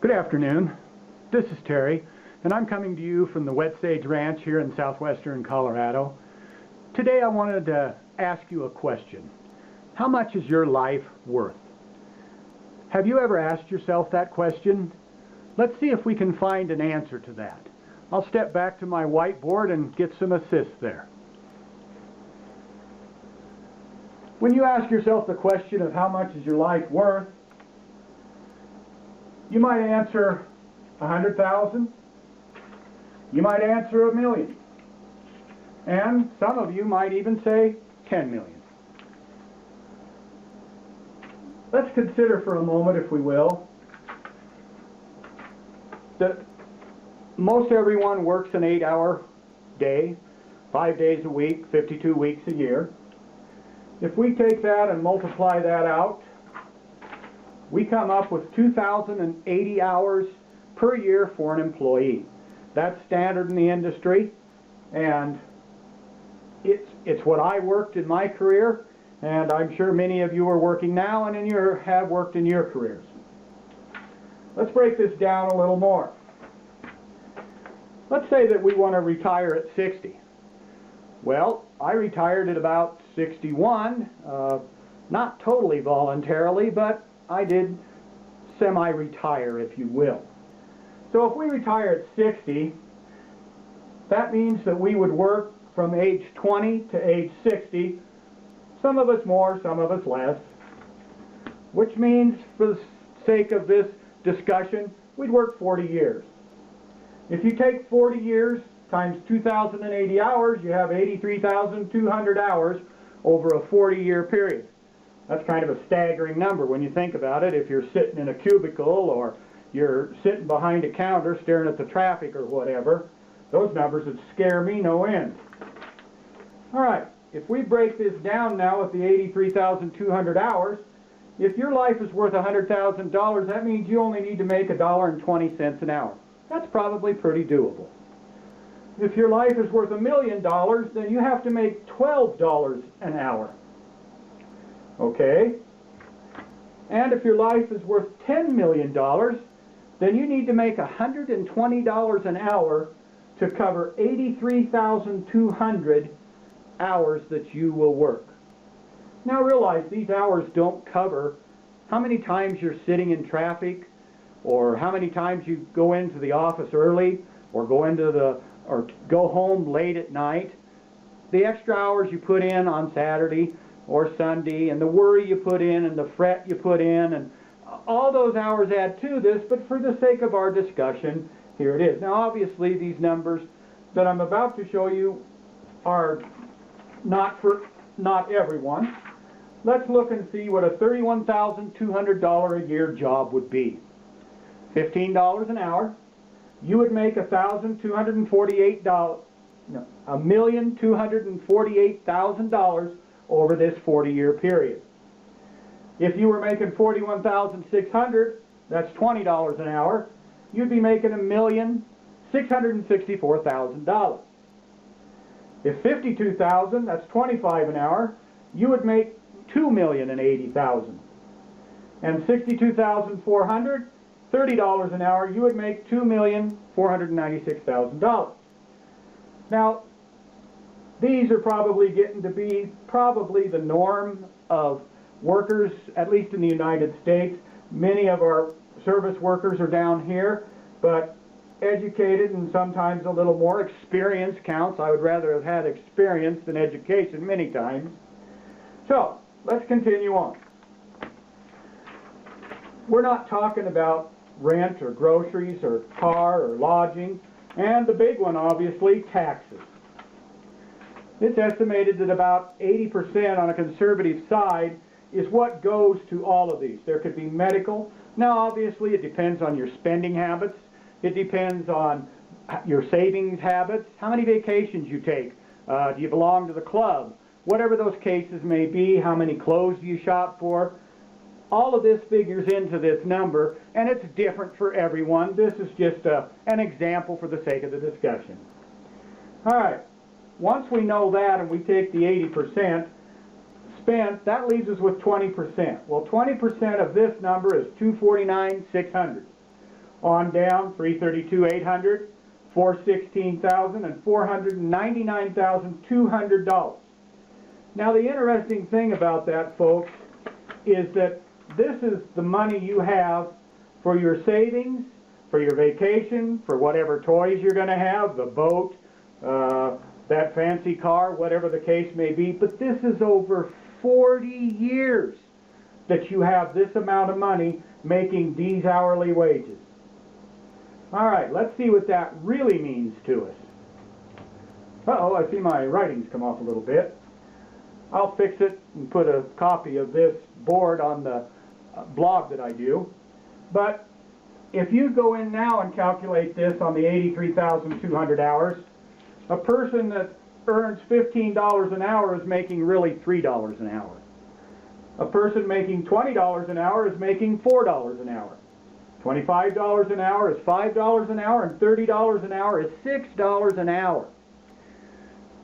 Good afternoon. This is Terry, and I'm coming to you from the Wet Sage Ranch here in southwestern Colorado. Today I wanted to ask you a question. How much is your life worth? Have you ever asked yourself that question? Let's see if we can find an answer to that. I'll step back to my whiteboard and get some assist there. When you ask yourself the question of how much is your life worth, you might answer 100,000. You might answer 1,000,000. And some of you might even say 10 million. Let's consider for a moment, if we will, that most everyone works an 8-hour day, 5 days a week, 52 weeks a year. If we take that and multiply that out, we come up with 2,080 hours per year for an employee. That's standard in the industry, and it's what I worked in my career, and I'm sure many of you are working now and have worked in your careers. Let's break this down a little more. Let's say that we want to retire at 60. Well, I retired at about 61, not totally voluntarily, but I did semi-retire, if you will. So if we retire at 60, that means that we would work from age 20 to age 60, some of us more, some of us less, which means, for the sake of this discussion, we'd work 40 years. If you take 40 years times 2,080 hours, you have 83,200 hours over a 40-year period. That's kind of a staggering number when you think about it. If you're sitting in a cubicle or you're sitting behind a counter staring at the traffic or whatever, those numbers would scare me no end. All right, if we break this down now with the 83,200 hours, if your life is worth $100,000, that means you only need to make $1.20 an hour. That's probably pretty doable. If your life is worth $1 million, then you have to make $12 an hour. Okay? And if your life is worth $10 million, then you need to make $120 an hour to cover 83,200 hours that you will work. Now realize these hours don't cover how many times you're sitting in traffic, or how many times you go into the office early, or go home late at night. The extra hours you put in on Saturday or Sunday, and the worry you put in, and the fret you put in, and all those hours add to this, but for the sake of our discussion, here it is. Now obviously these numbers that I'm about to show you are not for everyone. Let's look and see what a $31,200 a year job would be. $15 an hour. You would make $1,248,000 over this 40-year period. If you were making $41,600, that's $20 an hour, you'd be making $1,664,000. If $52,000, that's $25 an hour, you would make $2,080,000. And $62,400, $30 an hour, you would make $2,496,000. Now, these are probably getting to be the norm of workers, at least in the United States. Many of our service workers are down here, but educated and sometimes a little more experience counts. I would rather have had experience than education many times. So, let's continue on. We're not talking about rent or groceries or car or lodging, and the big one, obviously, taxes. It's estimated that about 80% on a conservative side is what goes to all of these. There could be medical. Now, obviously, it depends on your spending habits. It depends on your savings habits, how many vacations you take, do you belong to the club, whatever those cases may be, how many clothes do you shop for. All of this figures into this number, and it's different for everyone. This is just an example for the sake of the discussion. All right, once we know that and we take the 80% spent, that leaves us with 20%. Well, 20% of this number is $249,600. on down, 332,800, 416,000, and $499,200. Now the interesting thing about that, folks, is that this is the money you have for your savings, for your vacation, for whatever toys you're going to have, the boat, that fancy car, whatever the case may be. But this is over 40 years that you have this amount of money making these hourly wages. All right, let's see what that really means to us. Uh-oh, I see my writing's come off a little bit. I'll fix it and put a copy of this board on the blog that I do. But if you go in now and calculate this on the 83,200 hours, a person that earns $15 an hour is making really $3 an hour. A person making $20 an hour is making $4 an hour. $25 an hour is $5 an hour, and $30 an hour is $6 an hour.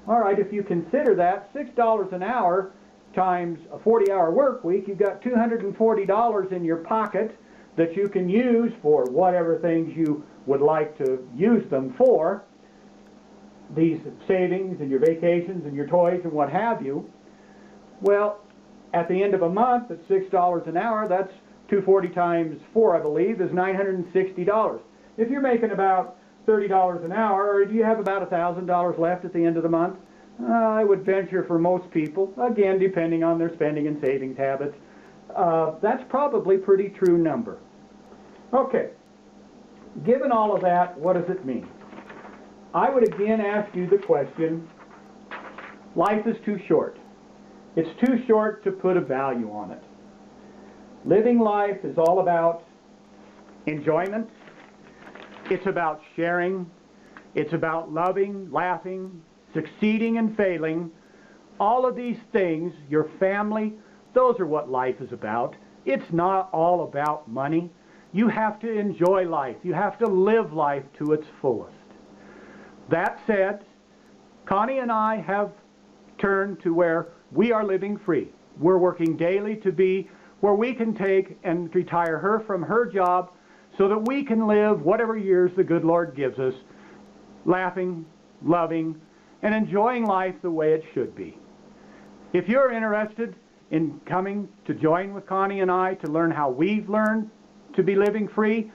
All right, if you consider that, $6 an hour times a 40-hour work week, you've got $240 in your pocket that you can use for whatever things you would like to use them for, these savings and your vacations and your toys and what have you. Well, at the end of a month, at $6 an hour, that's $240 times 4, I believe, is $960. If you're making about $30 an hour, or do you have about $1,000 left at the end of the month? I would venture for most people, again, depending on their spending and savings habits, that's probably a pretty true number. Okay, given all of that, what does it mean? I would again ask you the question, life is too short. It's too short to put a value on it. Living life is all about enjoyment. It's about sharing. It's about loving, laughing, succeeding and failing. All of these things, your family, those are what life is about. It's not all about money. You have to enjoy life. You have to live life to its fullest. That said, Connie and I have turned to where we are living free. We're working daily to be where we can take and retire her from her job so that we can live whatever years the good Lord gives us, laughing, loving, and enjoying life the way it should be. If you're interested in coming to join with Connie and I to learn how we've learned to be living free,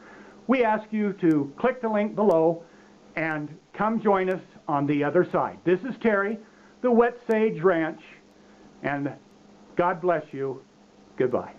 we ask you to click the link below and come join us on the other side. This is Terry, the Wet Sage Ranch, and God bless you. Goodbye.